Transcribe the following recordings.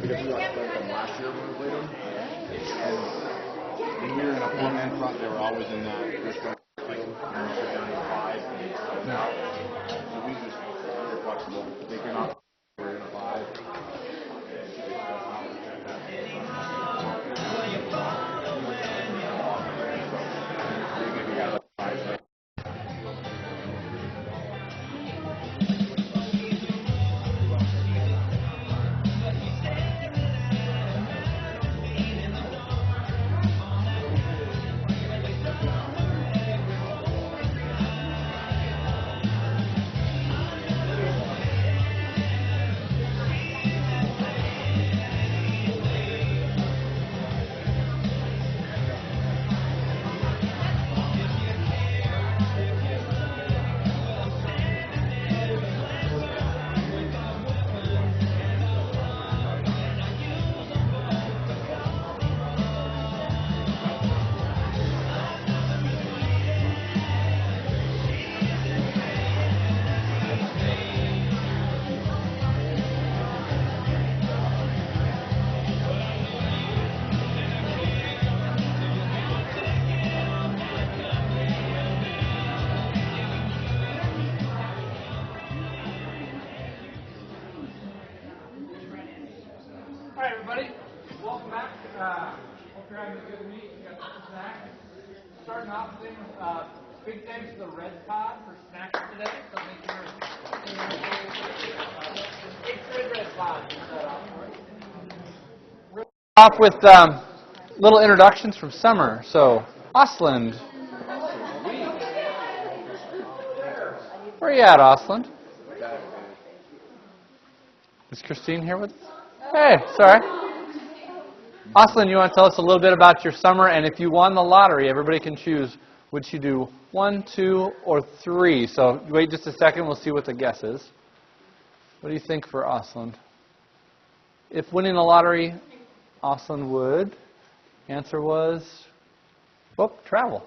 Because we like played them last year when we played them. And when we were in a four-man front, they were always in that first round, like, down to five and they started out. So we were flexible. They came out, we were in a five. All right, everybody, welcome back. Hope you're having a good week. You got some snacks. Starting off things, big thanks to the Red Pod for snacks today. So thank you for 8th grade Red Pod. Off with little introductions from summer. So, Osland. Where are you at, Osland? Is Christine here with us? Hey, sorry. Osland, you want to tell us a little bit about your summer, and if you won the lottery, everybody can choose which you do 1, 2, or 3. So wait just a second, we'll see what the guess is. What do you think for Osland? If winning the lottery, Osland would. Answer was, travel.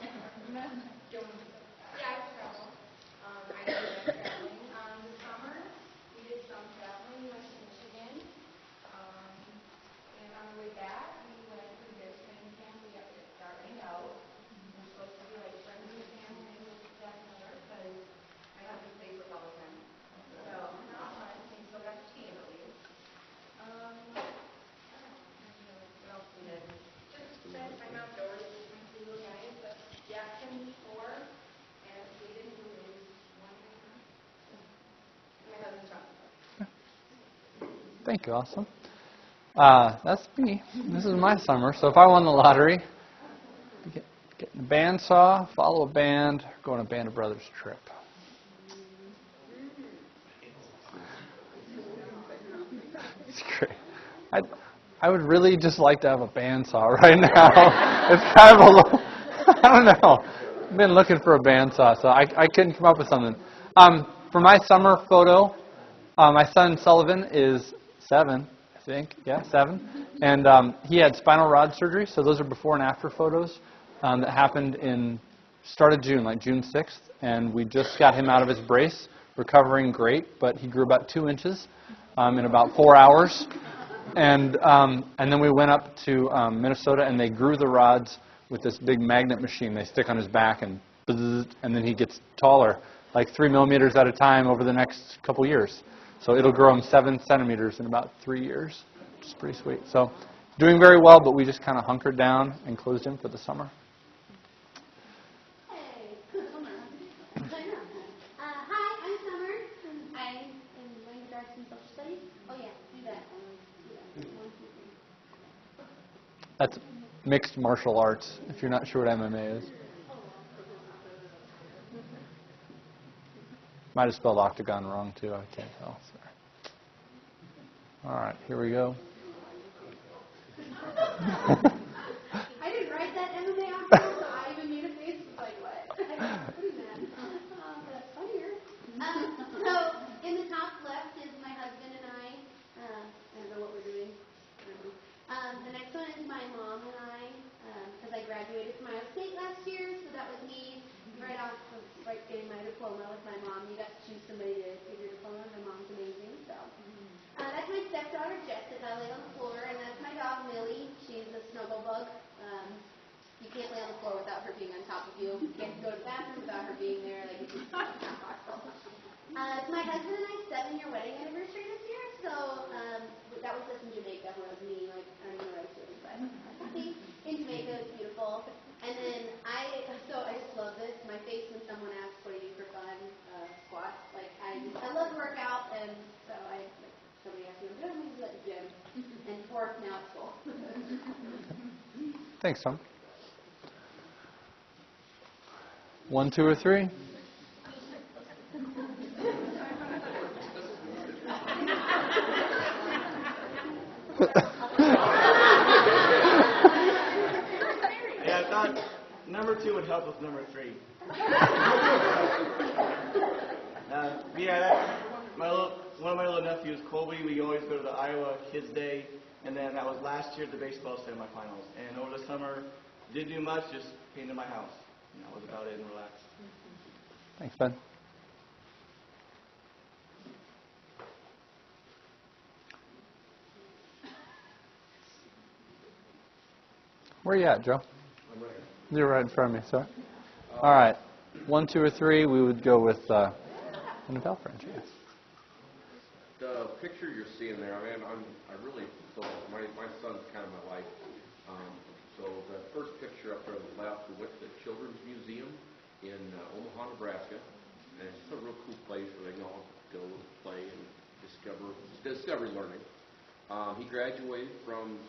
Thank you, awesome. That's me. This is my summer. So if I won the lottery, get in a bandsaw, follow a band, go on a Band of Brothers trip. It's great. I would really just like to have a bandsaw right now. It's kind of a little, I don't know. I've been looking for a bandsaw, so I couldn't come up with something. For my summer photo, my son Sullivan is 7, I think. Yeah, 7. And he had spinal rod surgery, so those are before and after photos that happened start of June, like June 6th. And we just got him out of his brace, recovering great, but he grew about 2 inches in about 4 hours. And then we went up to Minnesota, and they grew the rods with this big magnet machine. They stick on his back, and then he gets taller, like 3 millimeters at a time over the next couple years. So it'll grow him 7 centimeters in about 3 years, which is pretty sweet. So doing very well, but we just kind of hunkered down and closed him for the summer. Hey, Summer. Hi, I'm Summer. I am language arts and social studies. Oh yeah, do that. 1, 2, 3. That's mixed martial arts, if you're not sure what MMA is. Might have spelled octagon wrong, too. I can't tell. Sorry. All right, here we go. I didn't write that MMA octagon, so I even made a face like, what? What is that? That's funnier. So, in the top left is my husband and I. I don't know what we're doing. The next one is my mom and I, because I graduated from Iowa State last year, so that was me right off of getting my diploma with my mom. You got to choose somebody to give your diploma. My mom's amazing. husband and I's 7-year wedding anniversary this year, so that was just in Jamaica, where it was me, like, earning the rights to it, but happy in Jamaica, it's beautiful. And then I just love this. My face when someone asks what do you do for fun, squats. Like, I love to work out, and so somebody asked me, what do I do at the gym? And now it's school. Thanks, Tom. 1, 2, or 3? Yeah, I thought number 2 would help with number 3. One of my little nephews, Colby, we always go to the Iowa Kids Day, and then that was last year at the baseball semifinals. And over the summer, didn't do much, just painted my house. And that was about it, and relaxed. Thanks, Ben. Where are you at, Joe? I'm ready. You're right in front of me, sorry. All right. 1, 2, or 3, we would go with NFL franchise. The picture you're seeing there, I really thought my son's kind of my life. So the first picture up there on the left, we went to the Children's Museum in Omaha, Nebraska, and it's just a real cool place where they can all go and play and discover learning. He graduated from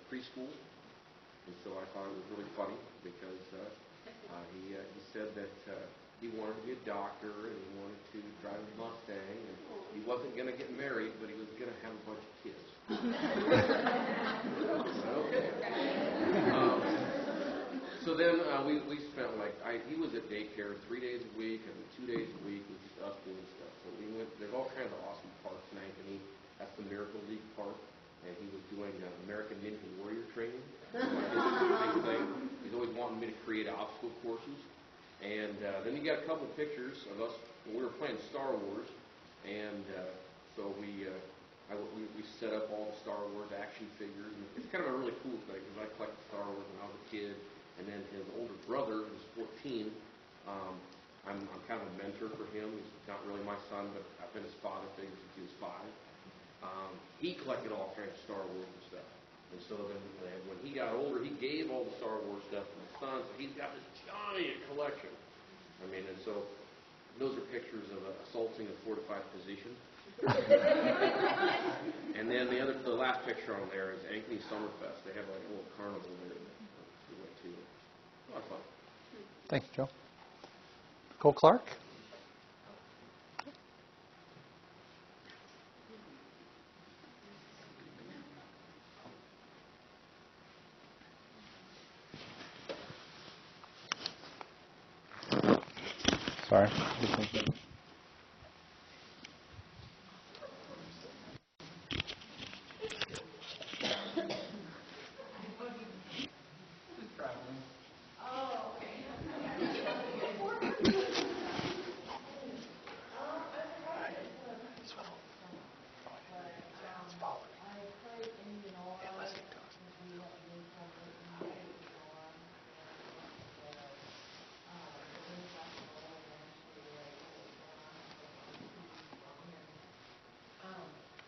preschool, and so I thought it was really funny because he said that he wanted to be a doctor and he wanted to drive a Mustang, and he wasn't going to get married, but he was going to have a bunch of kids. Okay. So then we spent he was at daycare 3 days a week and 2 days a week with us doing stuff. So we went. There's all kinds of awesome parks in Ankeny. That's the Miracle League Park. And he was doing American Ninja Warrior training. This is a big thing. He's always wanting me to create obstacle courses. And then you got a couple pictures of us when we were playing Star Wars. And so we set up all the Star Wars action figures. And it's kind of a really cool thing because I collected Star Wars when I was a kid. And then his older brother, who's 14, I'm kind of a mentor for him. He's not really my son, but I've been his father figure since he was 5. He collected all kinds of Star Wars and stuff. And so then when he got older, he gave all the Star Wars stuff to my son, so he's got this giant collection. And so those are pictures of assaulting a fortified position. And then the last picture on there is Ankeny Summerfest. They have a little carnival there that we went to. A lot of fun. Thank you, Joe. Cole Clark? Sorry.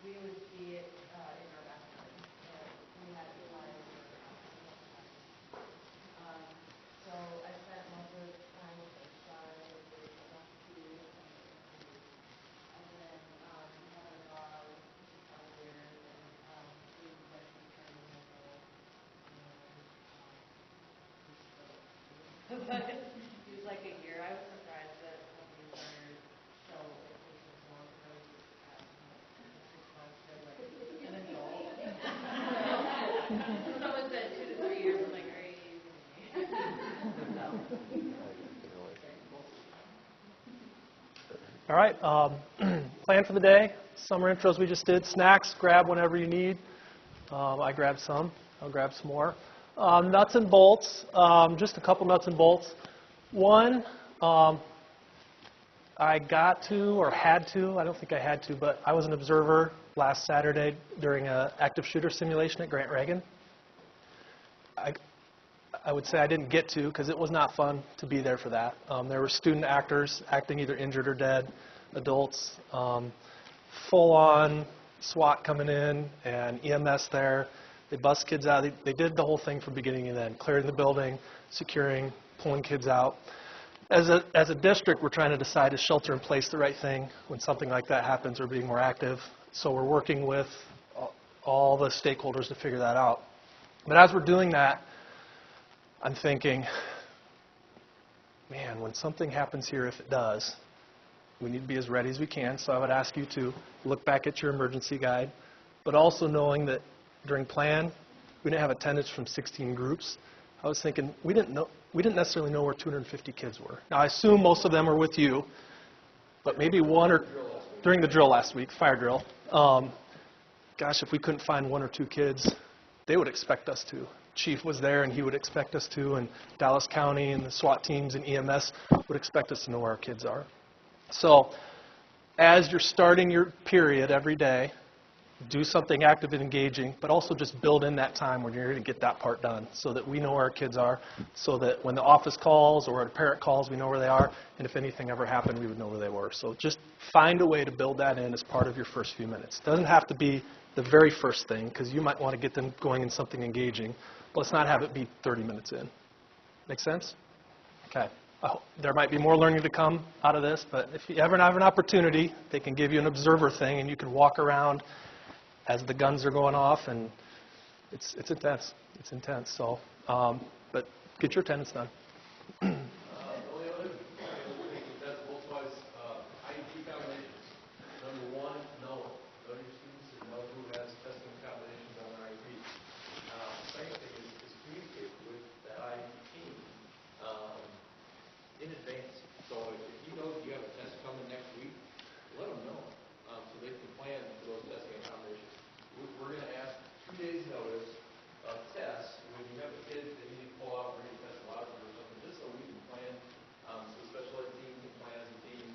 We would see it in our backyard, and we had flies so I spent most of the time with my son and doing stuff too, and then we had a dog out there, and we went to turn him over, but he was like a year. I was surprised that some of these are so it takes us long to know. An adult. Someone said 2 to 3 years. I'm like, are you using me? All right. Plan for the day. Summer intros we just did. Snacks, grab whenever you need. I grabbed some. I'll grab some more. Nuts and bolts. Just a couple nuts and bolts. One, I got to or had to. I don't think I had to, but I was an observer last Saturday during an active shooter simulation at Grant Reagan. I would say I didn't get to because it was not fun to be there for that. There were student actors acting either injured or dead, adults, full-on SWAT coming in and EMS there. They bust kids out. They did the whole thing from beginning and end, clearing the building, securing, pulling kids out. As a district, we're trying to decide, is shelter in place the right thing when something like that happens, or being more active? So we're working with all the stakeholders to figure that out. But as we're doing that, I'm thinking, man, when something happens here, if it does, we need to be as ready as we can. So I would ask you to look back at your emergency guide, but also knowing that during plan, we didn't have attendance from 16 groups. I was thinking, we didn't necessarily know where 250 kids were. Now, I assume most of them are with you, but maybe one or during the drill last week, fire drill. Gosh, if we couldn't find one or two kids, they would expect us to. Chief was there, and he would expect us to, and Dallas County and the SWAT teams and EMS would expect us to know where our kids are. So as you're starting your period every day, do something active and engaging, but also just build in that time when you're going to get that part done so that we know where our kids are, so that when the office calls or a parent calls, we know where they are, and if anything ever happened, we would know where they were. So just find a way to build that in as part of your first few minutes. It doesn't have to be the very first thing, because you might want to get them going in something engaging, but let's not have it be 30 minutes in. Make sense? Okay. There might be more learning to come out of this, but if you ever have an opportunity, they can give you an observer thing, and you can walk around as the guns are going off, and it's intense. It's intense. So, but get your attendance done. The only other thing that's was IEP accommodations. Number one, know it. Know your students and know who has testing accommodations on their IEP. Second thing is communicate with the IEP team in advance. So if you know you have a test coming next week, let them know so they can plan for those testing accommodations. We're going to ask 2 days notice of tests when you have a kid that you need to pull out or need to test a lot or something, just so we can plan, so the special ed team can plan as a team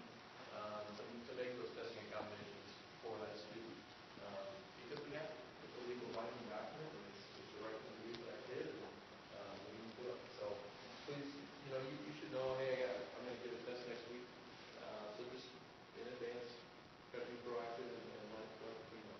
to make those testing accommodations for that student. Because we have to. It's a legal binding document, and it's the right thing to do for that kid, and we need to do it. So please, you should know, hey, I'm going to get a test next week. So just in advance, got to be proactive and let the team know.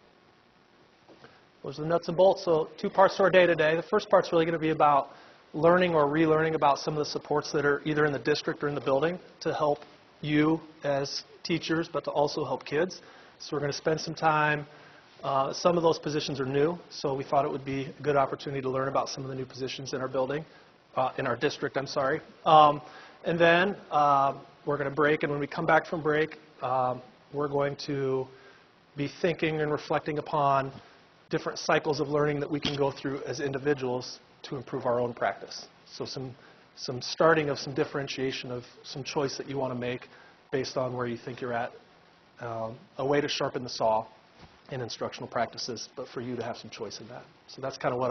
Those are the nuts and bolts. So 2 parts to our day today. The first part's really going to be about learning or relearning about some of the supports that are either in the district or in the building to help you as teachers, but to also help kids. So we're going to spend some time. Some of those positions are new, so we thought it would be a good opportunity to learn about some of the new positions in our building, in our district, I'm sorry. And then we're going to break, and when we come back from break, we're going to be thinking and reflecting upon different cycles of learning that we can go through as individuals to improve our own practice. So some starting of some differentiation of some choice that you want to make based on where you think you're at, a way to sharpen the saw in instructional practices, but for you to have some choice in that. So that's kind of what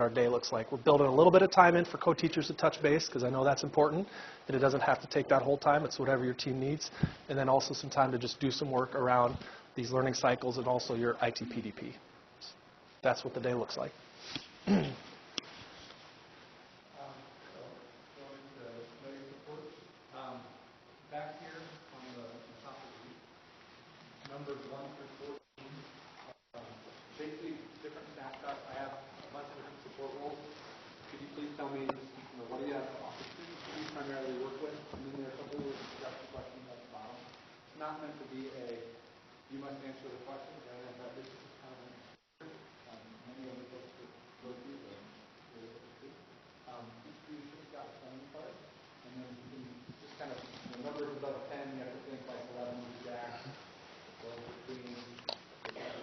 our day looks like. We're building a little bit of time in for co-teachers to touch base, because I know that's important, and it doesn't have to take that whole time. It's whatever your team needs. And then also some time to just do some work around these learning cycles and also your IT-PDP. That's what the day looks like. Back here on the top of the sheet, numbers 1 through 14, basically different snapshots. I have a bunch of different support roles. Could you please tell me, what do you have office students who you primarily work with? And then there are a couple of instruction questions at the bottom. It's not meant to be you must answer the question, rather than that this is kind of many of the folks that go through them. Each student's got a summary part, and then you can just kind of, numbers above 10, you have to think like 11 is Jack, 12 is Queen,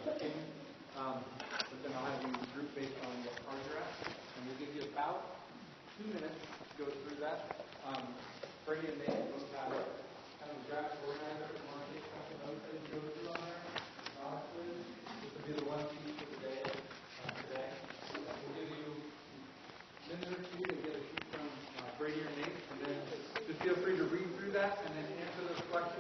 but then I'll have you group based on what part you're at, and we'll give you about 2 minutes to go through that. Brady and Nate will have kind of a draft organizer and want to take a couple notes that you go through on there. Honestly, this will be the one piece for the day today. We'll give you a minute or two to get a sheet from Brady or Nate, and then just feel free to read through that and then answer those questions.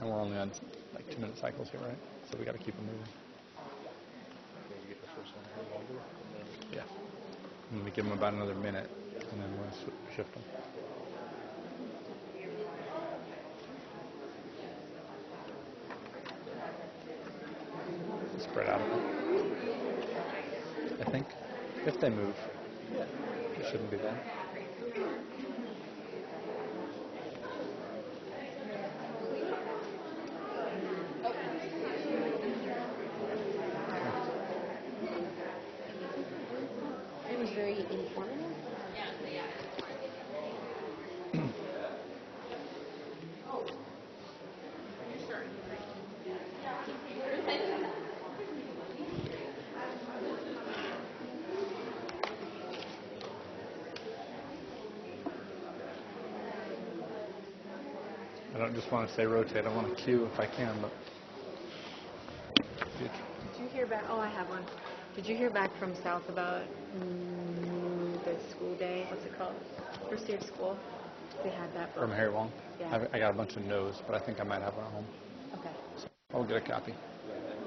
And we're only on like 2-minute cycles here, right? So we got to keep them moving. Yeah. And we give them about another minute, and then we'll shift them. Spread out a bit. I think if they move, it shouldn't be bad. It was very informative. I don't just want to say rotate. I want to cue if I can, but Did you hear back? Oh, I have one. Did you hear back from South about the school day? What's it called? First day of school. They had that book. from Harry Wong. Yeah. I got a bunch of no's, but I think I might have one at home. Okay. I'll get a copy.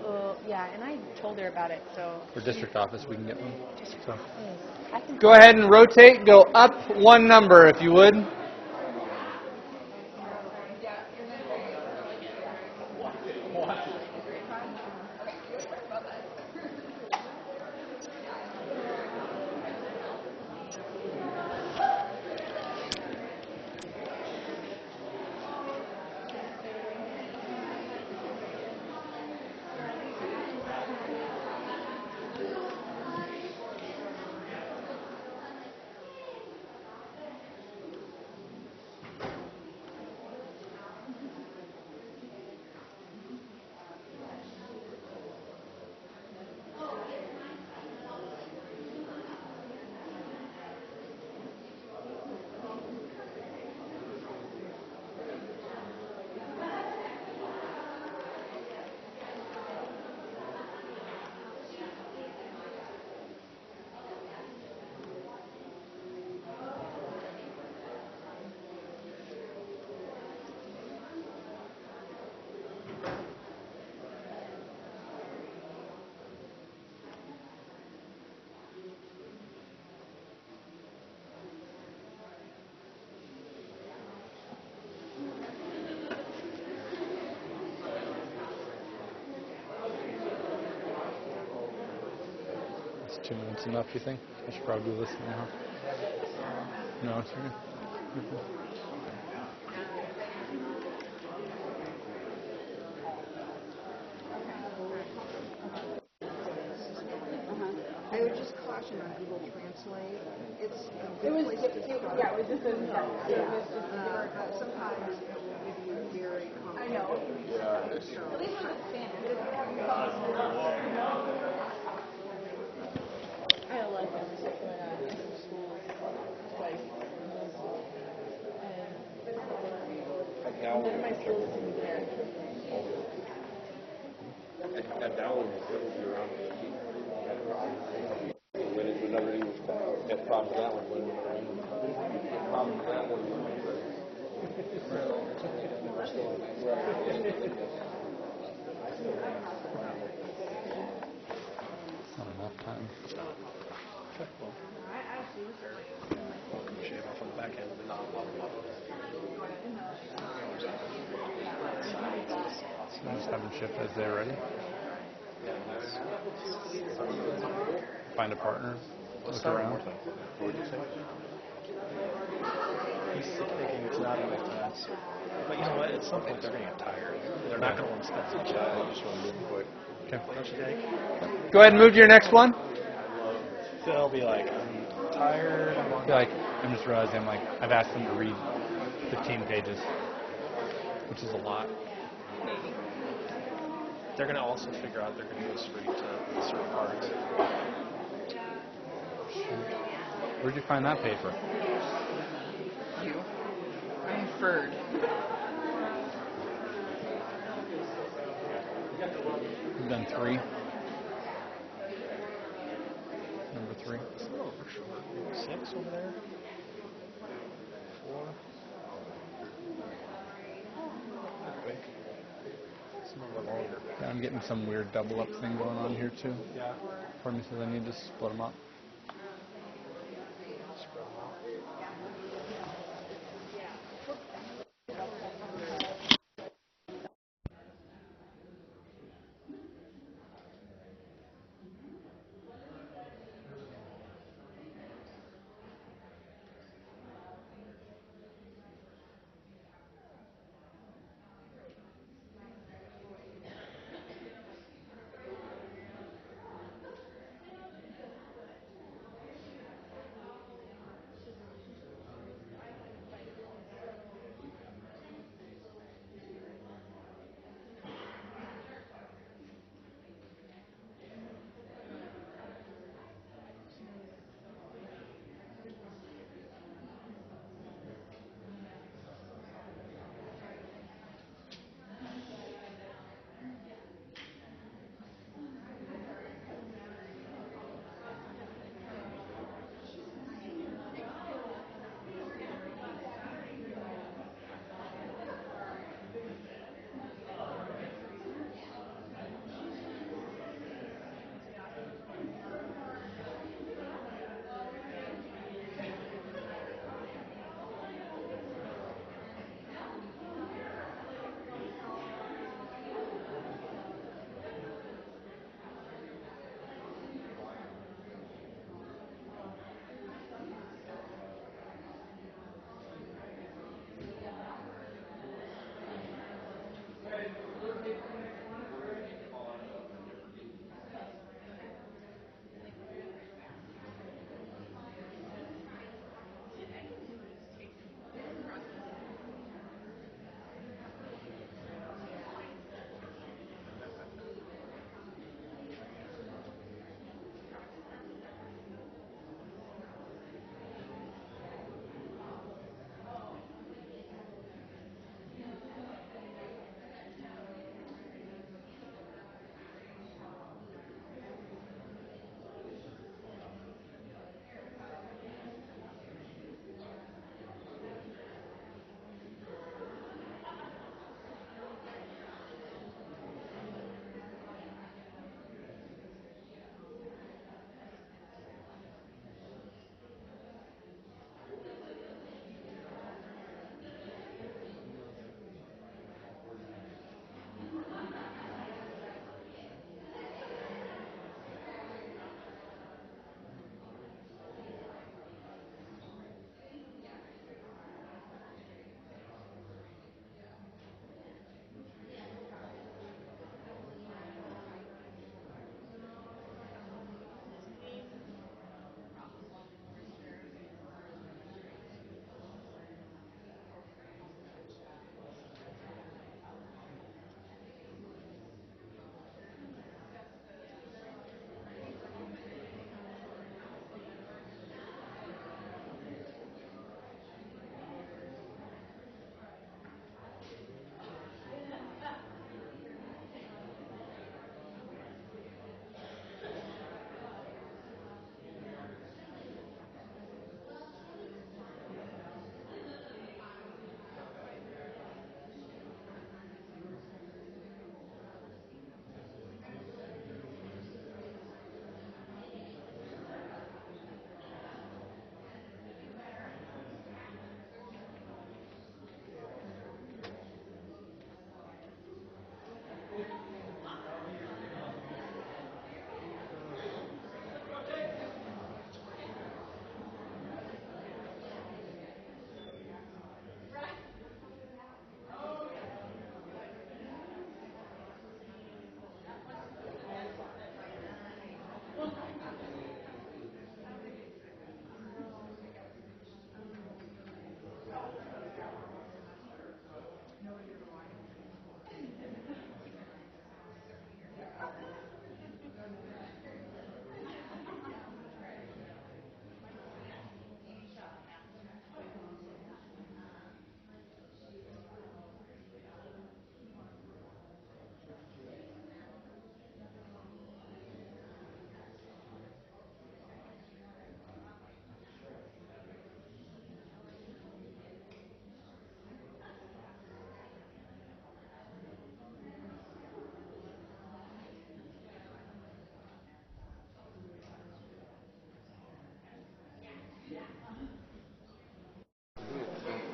Well, yeah, and I told her about it, so. For district office, we can get one. So. I can. Go ahead and rotate. Go up one number, if you would. Is 2 minutes enough, you think? I should probably do this now. No, it's okay. I would just caution on Google Translate. It's a good place to start. Yeah, it was just a but sometimes it will give you very complicated. I know. Yeah, it's true. At least I'm not Spanish. I had a lot of friends that went out to school twice. And none of my skills seemed there. I downloaded the code to around when it was never even had problems with that one. When it had problems with that one. Not enough time. Shave off on the back end. So just have them shift as they're ready. Find a partner. Look around. He's thinking it's not enough time. But you know what? At some point they're going to get tired. They're not going to want to spend some time. I just want to move quick. Okay. Don't you think? Go ahead and move to your next one. They'll be like, I'm tired. I feel like I'm just realizing I've asked them to read 15 pages, which is a lot. They're going to also figure out they're going to go straight to certain parts. Where'd you find that paper? You. I inferred. You've done 3. Number 3. Oh, for sure. 6 over there. 4. Quick. I'm getting some weird double up thing going on here too. Yeah. For me, so I need to split them up.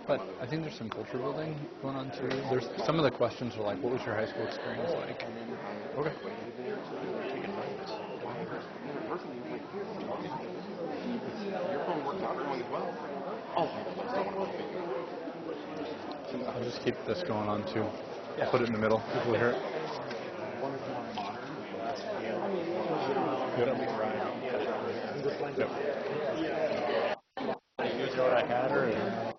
But I think there's some culture building going on too. There's some of the questions are like, what was your high school experience like? Okay. I'll just keep this going on too. Yeah. Put it in the middle. People will hear it. Yep. You know what I had or?